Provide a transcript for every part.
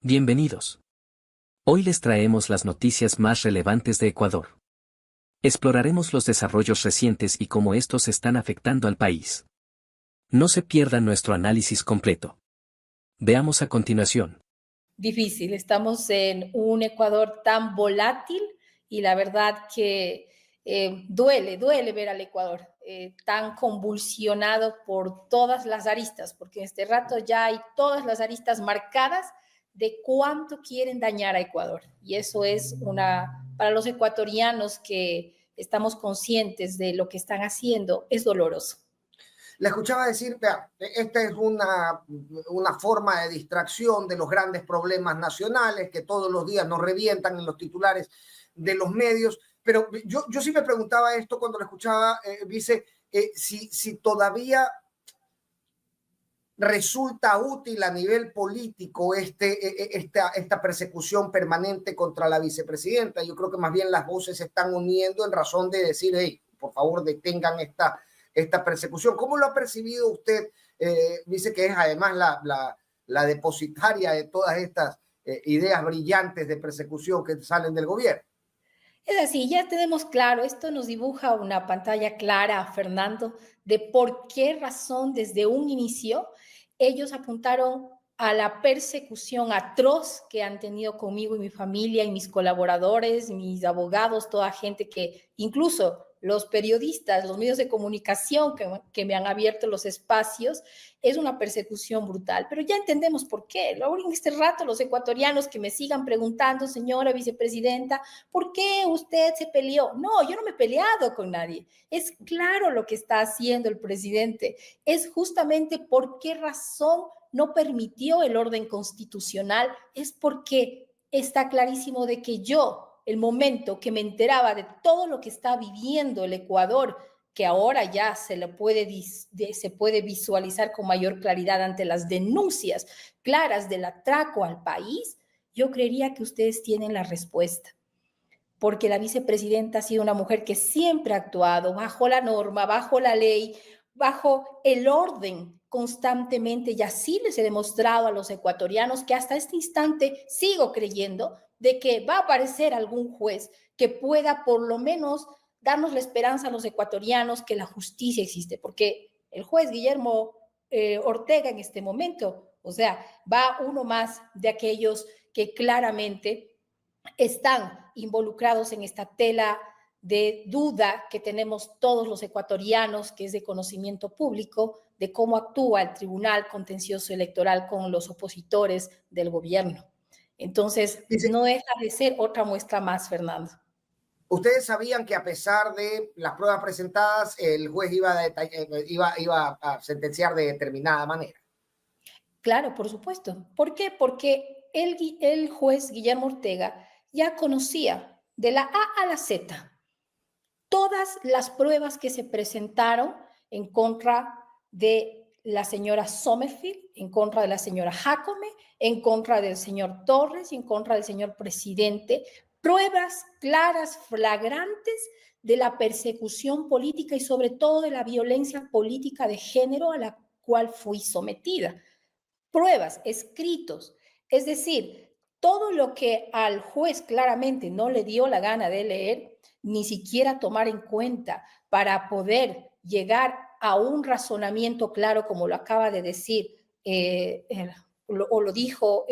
Bienvenidos. Hoy les traemos las noticias más relevantes de Ecuador. Exploraremos los desarrollos recientes y cómo estos están afectando al país. No se pierdan nuestro análisis completo. Veamos a continuación. Difícil, estamos en un Ecuador tan volátil y la verdad que duele ver al Ecuador tan convulsionado por todas las aristas, porque en este rato ya hay todas las aristas marcadas de cuánto quieren dañar a Ecuador. Y eso es para los ecuatorianos que estamos conscientes de lo que están haciendo, es doloroso. Le escuchaba decir, vea, esta es una forma de distracción de los grandes problemas nacionales que todos los días nos revientan en los titulares de los medios, pero yo sí me preguntaba esto cuando le escuchaba, vice, si todavía resulta útil a nivel político esta persecución permanente contra la vicepresidenta. Yo creo que más bien las voces se están uniendo en razón de decir, hey, por favor detengan esta persecución. ¿Cómo lo ha percibido usted? Dice que es además la depositaria de todas estas ideas brillantes de persecución que salen del gobierno. Es así, ya tenemos claro, esto nos dibuja una pantalla clara, Fernando, de por qué razón desde un inicio ellos apuntaron a la persecución atroz que han tenido conmigo y mi familia y mis colaboradores, mis abogados, toda gente que incluso los periodistas, los medios de comunicación que me han abierto los espacios, es una persecución brutal. Pero ya entendemos por qué. Ahora en este rato los ecuatorianos que me sigan preguntando, señora vicepresidenta, ¿por qué usted se peleó? No, yo no me he peleado con nadie. Es claro lo que está haciendo el presidente. Es justamente por qué razón no permitió el orden constitucional. Es porque está clarísimo de que yo, el momento que me enteraba de todo lo que está viviendo el Ecuador, que ahora ya se puede visualizar con mayor claridad ante las denuncias claras del atraco al país, yo creería que ustedes tienen la respuesta. Porque la vicepresidenta ha sido una mujer que siempre ha actuado bajo la norma, bajo la ley, bajo el orden constantemente, y así les he demostrado a los ecuatorianos que hasta este instante sigo creyendo de que va a aparecer algún juez que pueda por lo menos darnos la esperanza a los ecuatorianos que la justicia existe, porque el juez Guillermo Ortega en este momento, o sea, va uno más de aquellos que claramente están involucrados en esta tela de duda que tenemos todos los ecuatorianos, que es de conocimiento público, de cómo actúa el Tribunal Contencioso Electoral con los opositores del gobierno. Entonces, no deja de ser otra muestra más, Fernando. Ustedes sabían que a pesar de las pruebas presentadas, el juez iba a sentenciar de determinada manera. Claro, por supuesto. ¿Por qué? Porque el juez Guillermo Ortega ya conocía de la A a la Z todas las pruebas que se presentaron en contra de la señora Sommerfield, en contra de la señora Jacome, en contra del señor Torres y en contra del señor presidente, pruebas claras, flagrantes de la persecución política y sobre todo de la violencia política de género a la cual fui sometida. Pruebas, escritos, es decir, todo lo que al juez claramente no le dio la gana de leer, ni siquiera tomar en cuenta para poder llegar a un razonamiento claro, como lo acaba de decir o lo dijo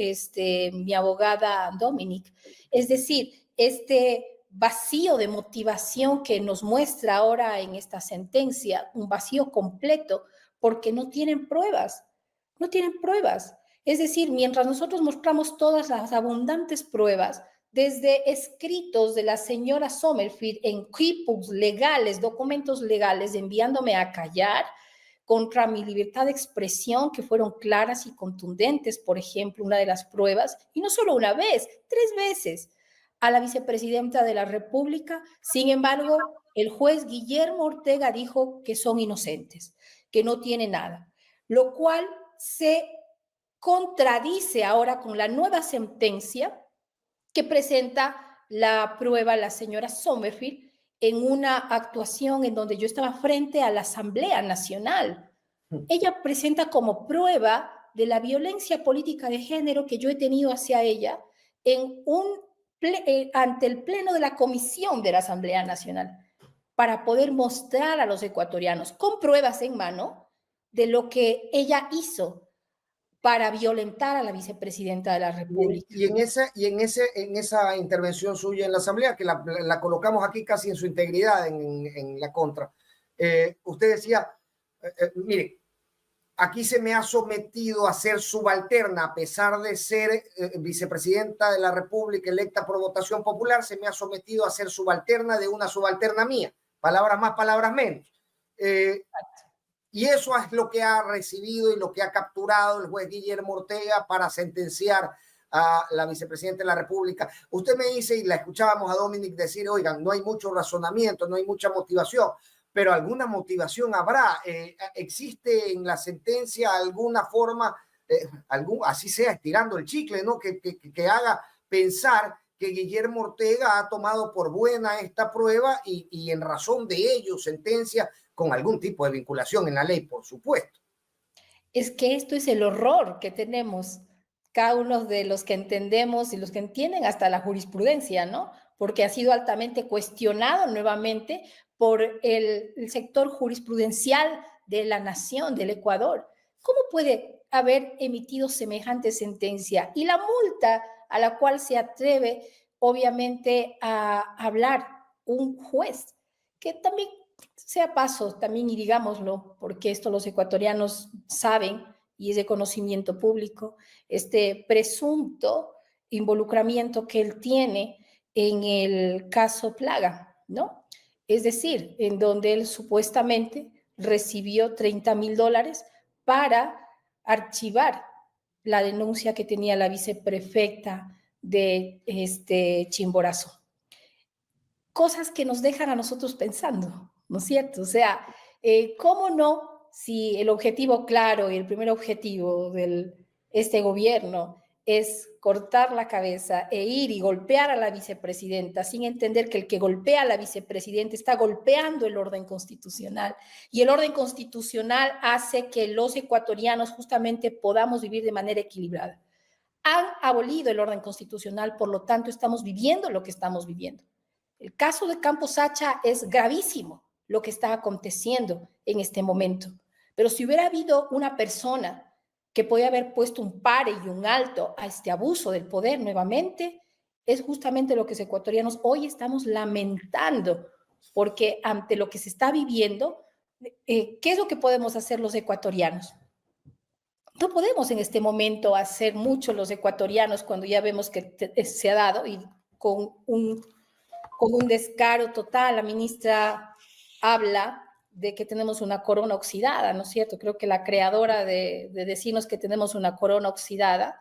mi abogada Dominic. Es decir, este vacío de motivación que nos muestra ahora en esta sentencia, un vacío completo, porque no tienen pruebas. No tienen pruebas. Es decir, mientras nosotros mostramos todas las abundantes pruebas, desde escritos de la señora Sommerfield en quipuks legales, documentos legales, enviándome a callar contra mi libertad de expresión, que fueron claras y contundentes, por ejemplo, una de las pruebas, y no solo una vez, 3 veces, a la vicepresidenta de la República. Sin embargo, el juez Guillermo Ortega dijo que son inocentes, que no tiene nada, lo cual se contradice ahora con la nueva sentencia que presenta la prueba la señora Sommerfield en una actuación en donde yo estaba frente a la Asamblea Nacional. Ella presenta como prueba de la violencia política de género que yo he tenido hacia ella ante el Pleno de la Comisión de la Asamblea Nacional, para poder mostrar a los ecuatorianos con pruebas en mano de lo que ella hizo para violentar a la vicepresidenta de la República. Y en esa intervención suya en la Asamblea, que la colocamos aquí casi en su integridad en la contra, usted decía, mire, aquí se me ha sometido a ser subalterna, a pesar de ser vicepresidenta de la República electa por votación popular, se me ha sometido a ser subalterna de una subalterna mía. Palabras más, palabras menos. Y eso es lo que ha recibido y lo que ha capturado el juez Guillermo Ortega para sentenciar a la vicepresidenta de la República. Usted me dice, y la escuchábamos a Dominic decir, oigan, no hay mucho razonamiento, no hay mucha motivación, pero alguna motivación habrá. ¿Existe en la sentencia alguna forma, así sea estirando el chicle, ¿no? que haga pensar que Guillermo Ortega ha tomado por buena esta prueba y en razón de ello sentencia con algún tipo de vinculación en la ley, por supuesto? Es que esto es el horror que tenemos cada uno de los que entendemos y los que entienden hasta la jurisprudencia, ¿no? Porque ha sido altamente cuestionado nuevamente por el sector jurisprudencial de la nación, del Ecuador. ¿Cómo puede haber emitido semejante sentencia? Y la multa a la cual se atreve, obviamente, a hablar un juez, que también sea paso, también, y digámoslo, porque esto los ecuatorianos saben y es de conocimiento público, este presunto involucramiento que él tiene en el caso Plaga, ¿no? Es decir, en donde él supuestamente recibió $30,000 para archivar la denuncia que tenía la viceprefecta de Chimborazo. Cosas que nos dejan a nosotros pensando, ¿no es cierto? O sea, ¿cómo no? Si el objetivo claro y el primer objetivo de este gobierno es cortar la cabeza e ir y golpear a la vicepresidenta sin entender que el que golpea a la vicepresidenta está golpeando el orden constitucional, y el orden constitucional hace que los ecuatorianos justamente podamos vivir de manera equilibrada. Han abolido el orden constitucional, por lo tanto estamos viviendo lo que estamos viviendo. El caso de Campos Sacha es gravísimo, lo que está aconteciendo en este momento. Pero si hubiera habido una persona que podía haber puesto un pare y un alto a este abuso del poder nuevamente, es justamente lo que los ecuatorianos hoy estamos lamentando, porque ante lo que se está viviendo, ¿qué es lo que podemos hacer los ecuatorianos? No podemos en este momento hacer mucho los ecuatorianos cuando ya vemos que se ha dado, y con un descaro total. La ministra habla de que tenemos una corona oxidada, ¿no es cierto? Creo que la creadora de decirnos que tenemos una corona oxidada,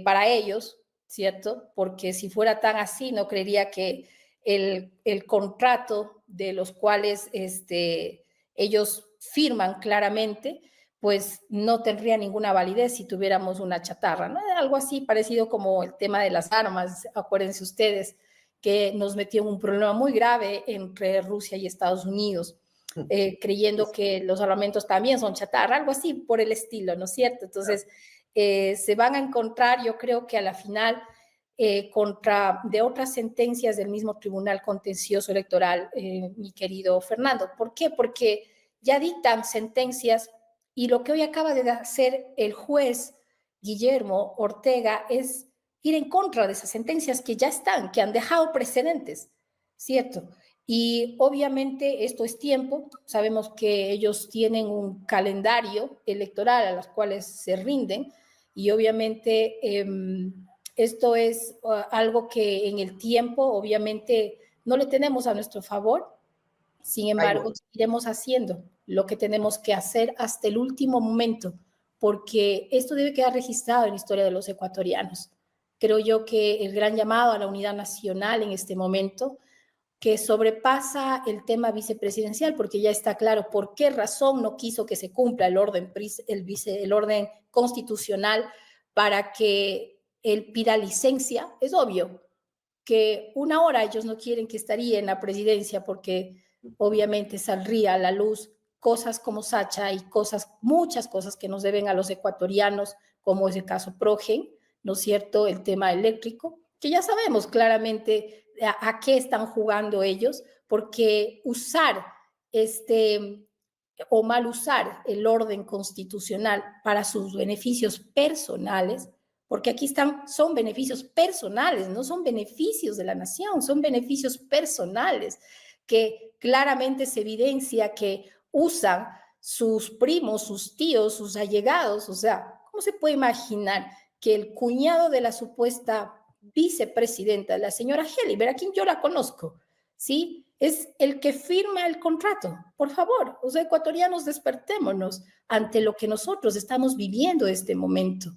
para ellos, ¿cierto? Porque si fuera tan así, no creería que el contrato de los cuales ellos firman claramente, pues no tendría ninguna validez si tuviéramos una chatarra, ¿no? Algo así parecido como el tema de las armas, acuérdense ustedes, que nos metió en un problema muy grave entre Rusia y Estados Unidos, creyendo que los armamentos también son chatarra, algo así por el estilo, ¿no es cierto? Entonces, se van a encontrar, yo creo que a la final, contra de otras sentencias del mismo Tribunal Contencioso Electoral, mi querido Fernando. ¿Por qué? Porque ya dictan sentencias, y lo que hoy acaba de hacer el juez Guillermo Ortega es ir en contra de esas sentencias que ya están, que han dejado precedentes, ¿cierto? Y obviamente esto es tiempo, sabemos que ellos tienen un calendario electoral a los cuales se rinden, y obviamente esto es algo que en el tiempo obviamente no le tenemos a nuestro favor. Sin embargo, iremos haciendo lo que tenemos que hacer hasta el último momento, porque esto debe quedar registrado en la historia de los ecuatorianos. Creo yo que el gran llamado a la unidad nacional en este momento, que sobrepasa el tema vicepresidencial, porque ya está claro por qué razón no quiso que se cumpla el orden constitucional para que él pida licencia. Es obvio que una hora ellos no quieren que estaría en la presidencia, porque obviamente saldría a la luz cosas como Sacha y muchas cosas que nos deben a los ecuatorianos, como es el caso Progen, ¿no es cierto? El tema eléctrico, que ya sabemos claramente a qué están jugando ellos, porque usar o mal usar el orden constitucional para sus beneficios personales, porque aquí son beneficios personales, no son beneficios de la nación, son beneficios personales, que claramente se evidencia que usan sus primos, sus tíos, sus allegados. O sea, ¿cómo se puede imaginar que el cuñado de la supuesta vicepresidenta, la señora Helliber, a quien yo la conozco, ¿sí?, es el que firma el contrato? Por favor, los ecuatorianos, despertémonos ante lo que nosotros estamos viviendo en este momento,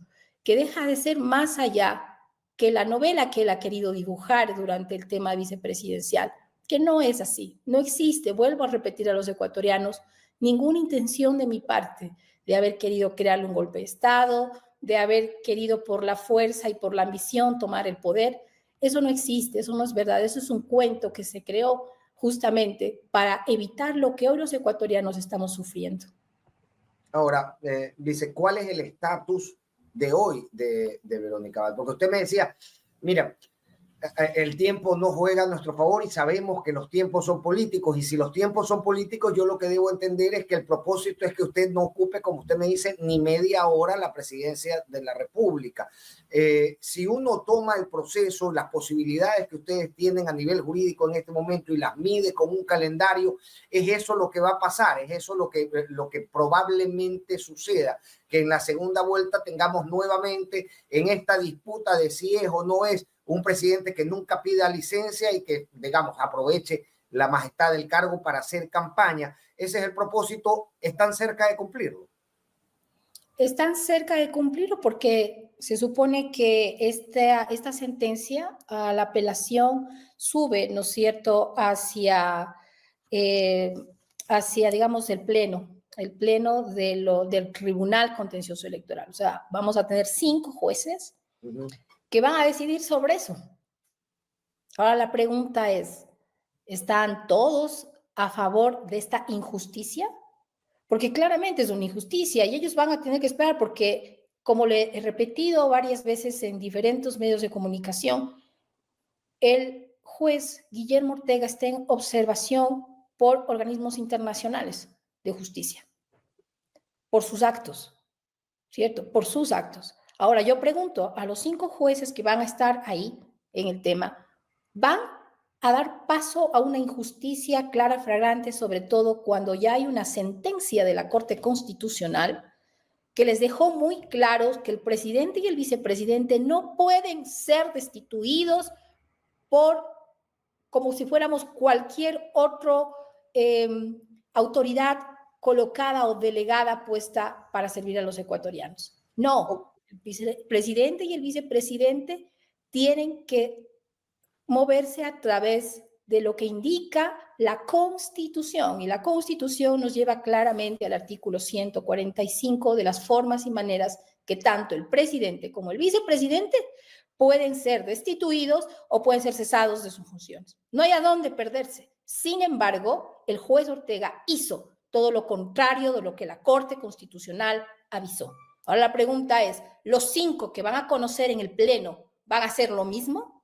que deja de ser más allá que la novela que él ha querido dibujar durante el tema vicepresidencial, que no es así, no existe, vuelvo a repetir a los ecuatorianos, ninguna intención de mi parte de haber querido crearle un golpe de Estado, de haber querido por la fuerza y por la ambición tomar el poder. Eso no existe, eso no es verdad, eso es un cuento que se creó justamente para evitar lo que hoy los ecuatorianos estamos sufriendo. Ahora, dice, ¿cuál es el estatus de hoy de Verónica Abad? Porque usted me decía, mira, el tiempo no juega a nuestro favor y sabemos que los tiempos son políticos, y si los tiempos son políticos, yo lo que debo entender es que el propósito es que usted no ocupe, como usted me dice, ni media hora la presidencia de la República. Si uno toma el proceso, las posibilidades que ustedes tienen a nivel jurídico en este momento y las mide con un calendario, es eso lo que va a pasar, es eso lo que probablemente suceda, que en la segunda vuelta tengamos nuevamente en esta disputa de si es o no es un presidente que nunca pida licencia y que, digamos, aproveche la majestad del cargo para hacer campaña. Ese es el propósito. ¿Están cerca de cumplirlo? Están cerca de cumplirlo porque se supone que esta sentencia a la apelación sube, ¿no es cierto?, hacia, digamos, el pleno del Tribunal Contencioso Electoral. O sea, vamos a tener 5 jueces que van a decidir sobre eso. Ahora la pregunta es, ¿están todos a favor de esta injusticia? Porque claramente es una injusticia y ellos van a tener que esperar porque, como le he repetido varias veces en diferentes medios de comunicación, el juez Guillermo Ortega está en observación por organismos internacionales de justicia, por sus actos, ¿cierto? Por sus actos. Ahora yo pregunto a los 5 jueces que van a estar ahí en el tema, ¿van a dar paso a una injusticia clara, flagrante, sobre todo cuando ya hay una sentencia de la Corte Constitucional que les dejó muy claros que el presidente y el vicepresidente no pueden ser destituidos como si fuéramos cualquier otra autoridad colocada o delegada puesta para servir a los ecuatorianos? No, el presidente y el vicepresidente tienen que moverse a través de lo que indica la Constitución, y la Constitución nos lleva claramente al artículo 145 de las formas y maneras que tanto el presidente como el vicepresidente pueden ser destituidos o pueden ser cesados de sus funciones. No hay a dónde perderse. Sin embargo, el juez Ortega hizo todo lo contrario de lo que la Corte Constitucional avisó. Ahora la pregunta es, ¿los 5 que van a conocer en el Pleno van a hacer lo mismo?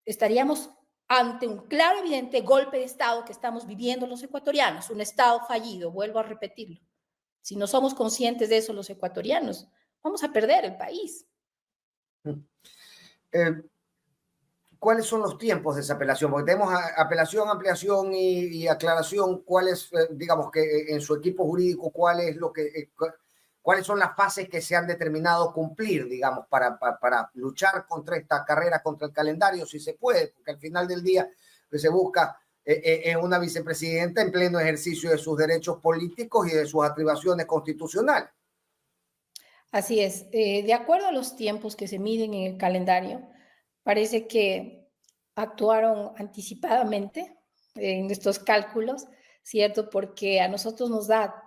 Estaríamos ante un claro, evidente golpe de Estado que estamos viviendo los ecuatorianos, un Estado fallido, vuelvo a repetirlo. Si no somos conscientes de eso los ecuatorianos, vamos a perder el país. ¿Cuáles son los tiempos de esa apelación? Porque tenemos apelación, ampliación y aclaración. ¿Cuáles, digamos que en su equipo jurídico, cuáles son las fases que se han determinado cumplir, digamos, para luchar contra esta carrera, contra el calendario, si se puede? Porque al final del día que se busca es una vicepresidenta en pleno ejercicio de sus derechos políticos y de sus atribuciones constitucionales. Así es. De acuerdo a los tiempos que se miden en el calendario, parece que actuaron anticipadamente en estos cálculos, ¿cierto? Porque a nosotros nos da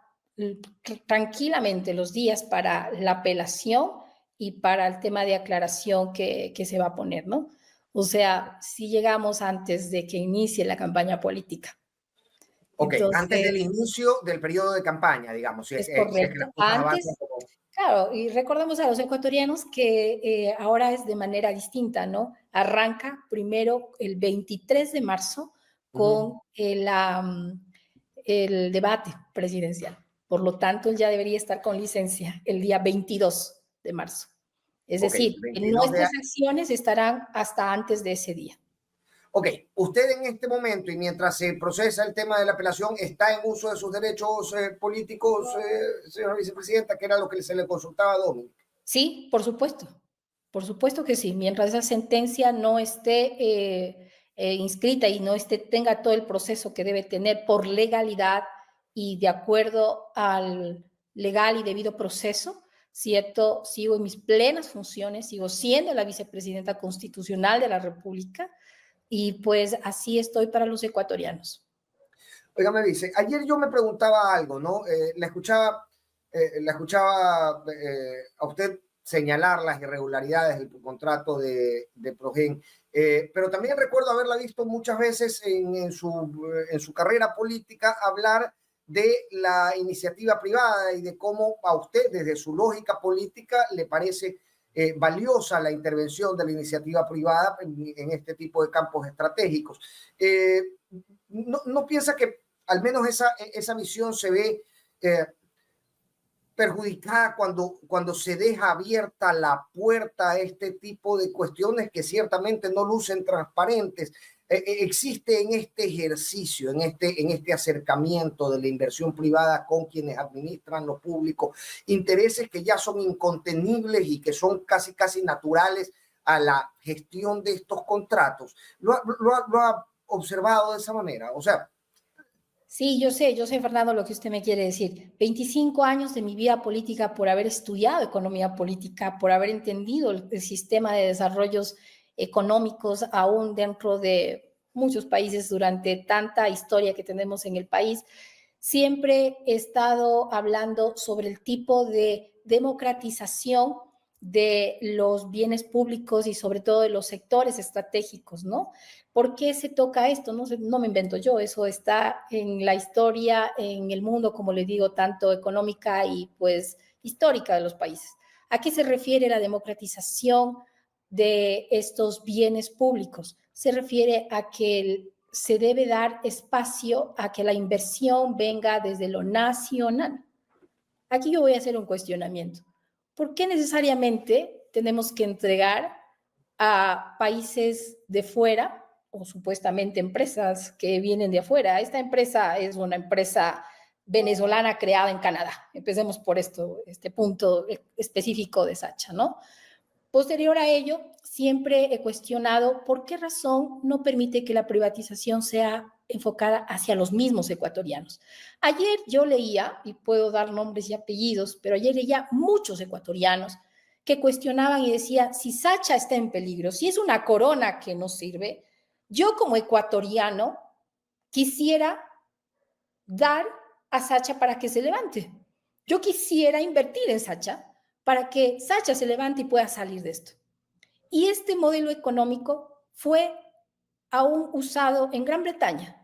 tranquilamente los días para la apelación y para el tema de aclaración que se va a poner, ¿no? O sea, si llegamos antes de que inicie la campaña política. Ok, antes del Entonces, inicio del periodo de campaña, digamos, si es, es si es que correcto. las cosas avanzan Antes, como... claro, y recordemos a los ecuatorianos que ahora es de manera distinta, ¿no? Arranca primero el 23 de marzo Ujú. con el debate presidencial. Por lo tanto, él ya debería estar con licencia el día 22 de marzo. Es Ok, decir, que 22 de... nuestras acciones estarán hasta antes de ese día. Ok, usted en este momento y mientras se procesa el tema de la apelación, ¿está en uso de sus derechos políticos, señora vicepresidenta, que era lo que se le consultaba a Dominic? Sí, por supuesto que sí. Mientras esa sentencia no esté inscrita y no tenga todo el proceso que debe tener por legalidad y de acuerdo al legal y debido proceso, ¿cierto? Sigo en mis plenas funciones, sigo siendo la vicepresidenta constitucional de la República y pues así estoy para los ecuatorianos. Oiga, me dice, ayer yo me preguntaba algo, ¿no? La escuchaba a usted señalar las irregularidades del contrato de Progen, pero también recuerdo haberla visto muchas veces en su carrera política hablar de la iniciativa privada y de cómo a usted, desde su lógica política, le parece valiosa la intervención de la iniciativa privada en este tipo de campos estratégicos. No piensa que al menos esa visión se ve perjudicada cuando se deja abierta la puerta a este tipo de cuestiones que ciertamente no lucen transparentes? Existe en este ejercicio, en este acercamiento de la inversión privada con quienes administran lo público, intereses que ya son incontenibles y que son casi naturales a la gestión de estos contratos. ¿Lo ha observado de esa manera? O sea, Sí, yo sé, Fernando, lo que usted me quiere decir. 25 años de mi vida política por haber estudiado economía política, por haber entendido el sistema de desarrollos económicos aún dentro de muchos países durante tanta historia que tenemos en el país. Siempre he estado hablando sobre el tipo de democratización de los bienes públicos y sobre todo de los sectores estratégicos, ¿no? ¿Por qué se toca esto? No me invento yo, eso está en la historia, en el mundo, como le digo, tanto económica y pues histórica de los países. ¿A qué se refiere la democratización de estos bienes públicos? Se refiere a que se debe dar espacio a que la inversión venga desde lo nacional. Aquí yo voy a hacer un cuestionamiento. ¿Por qué necesariamente tenemos que entregar a países de fuera o supuestamente empresas que vienen de afuera? Esta empresa es una empresa venezolana creada en Canadá. Empecemos por este punto específico de Sacha, ¿no? Posterior a ello, siempre he cuestionado por qué razón no permite que la privatización sea enfocada hacia los mismos ecuatorianos. Ayer yo leía, y puedo dar nombres y apellidos, pero ayer leía muchos ecuatorianos que cuestionaban y decían, si Sacha está en peligro, si es una corona que no sirve, yo como ecuatoriano quisiera dar a Sacha para que se levante. Yo quisiera invertir en Sacha para que Sacha se levante y pueda salir de esto. Y este modelo económico fue aún usado en Gran Bretaña.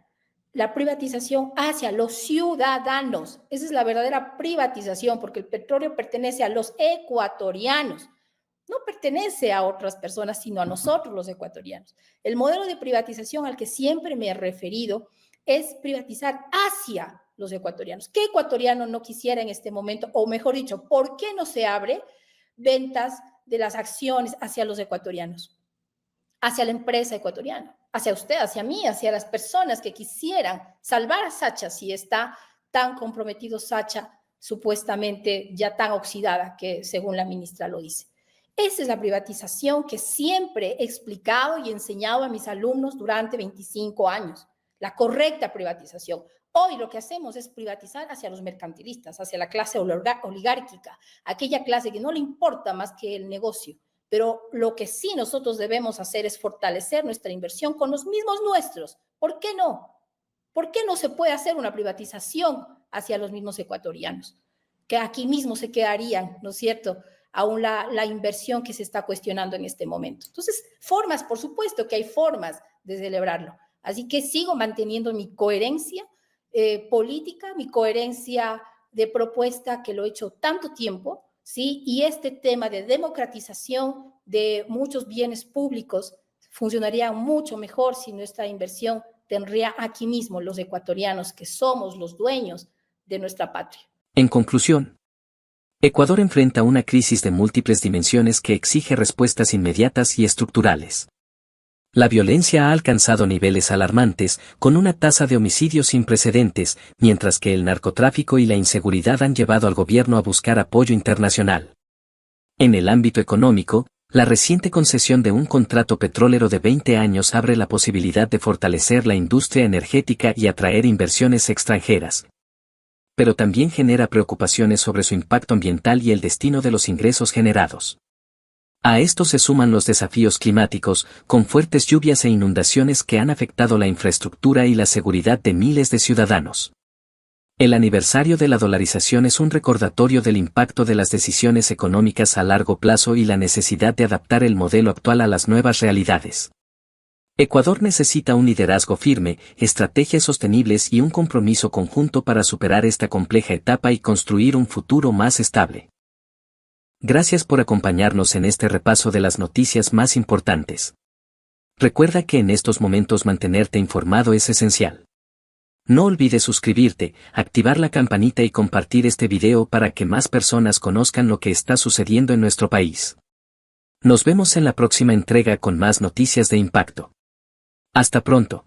La privatización hacia los ciudadanos. Esa es la verdadera privatización, porque el petróleo pertenece a los ecuatorianos. No pertenece a otras personas, sino a nosotros los ecuatorianos. El modelo de privatización al que siempre me he referido es privatizar hacia los ecuatorianos. ¿Qué ecuatoriano no quisiera en este momento? O mejor dicho, ¿por qué no se abre ventas de las acciones hacia los ecuatorianos? Hacia la empresa ecuatoriana, hacia usted, hacia mí, hacia las personas que quisieran salvar a Sacha si está tan comprometido Sacha, supuestamente ya tan oxidada que según la ministra lo dice. Esa es la privatización que siempre he explicado y enseñado a mis alumnos durante 25 años, la correcta privatización. Hoy lo que hacemos es privatizar hacia los mercantilistas, hacia la clase oligárquica, aquella clase que no le importa más que el negocio. Pero lo que sí nosotros debemos hacer es fortalecer nuestra inversión con los mismos nuestros. ¿Por qué no? ¿Por qué no se puede hacer una privatización hacia los mismos ecuatorianos? Que aquí mismo se quedarían, ¿no es cierto?, aún la inversión que se está cuestionando en este momento. Entonces, formas, por supuesto que hay formas de celebrarlo. Así que sigo manteniendo mi coherencia política, mi coherencia de propuesta que lo he hecho tanto tiempo, ¿sí? Y este tema de democratización de muchos bienes públicos funcionaría mucho mejor si nuestra inversión tendría aquí mismo los ecuatorianos, que somos los dueños de nuestra patria. En conclusión, Ecuador enfrenta una crisis de múltiples dimensiones que exige respuestas inmediatas y estructurales. La violencia ha alcanzado niveles alarmantes, con una tasa de homicidios sin precedentes, mientras que el narcotráfico y la inseguridad han llevado al gobierno a buscar apoyo internacional. En el ámbito económico, la reciente concesión de un contrato petrolero de 20 años abre la posibilidad de fortalecer la industria energética y atraer inversiones extranjeras. Pero también genera preocupaciones sobre su impacto ambiental y el destino de los ingresos generados. A esto se suman los desafíos climáticos, con fuertes lluvias e inundaciones que han afectado la infraestructura y la seguridad de miles de ciudadanos. El aniversario de la dolarización es un recordatorio del impacto de las decisiones económicas a largo plazo y la necesidad de adaptar el modelo actual a las nuevas realidades. Ecuador necesita un liderazgo firme, estrategias sostenibles y un compromiso conjunto para superar esta compleja etapa y construir un futuro más estable. Gracias por acompañarnos en este repaso de las noticias más importantes. Recuerda que en estos momentos mantenerte informado es esencial. No olvides suscribirte, activar la campanita y compartir este video para que más personas conozcan lo que está sucediendo en nuestro país. Nos vemos en la próxima entrega con más noticias de impacto. Hasta pronto.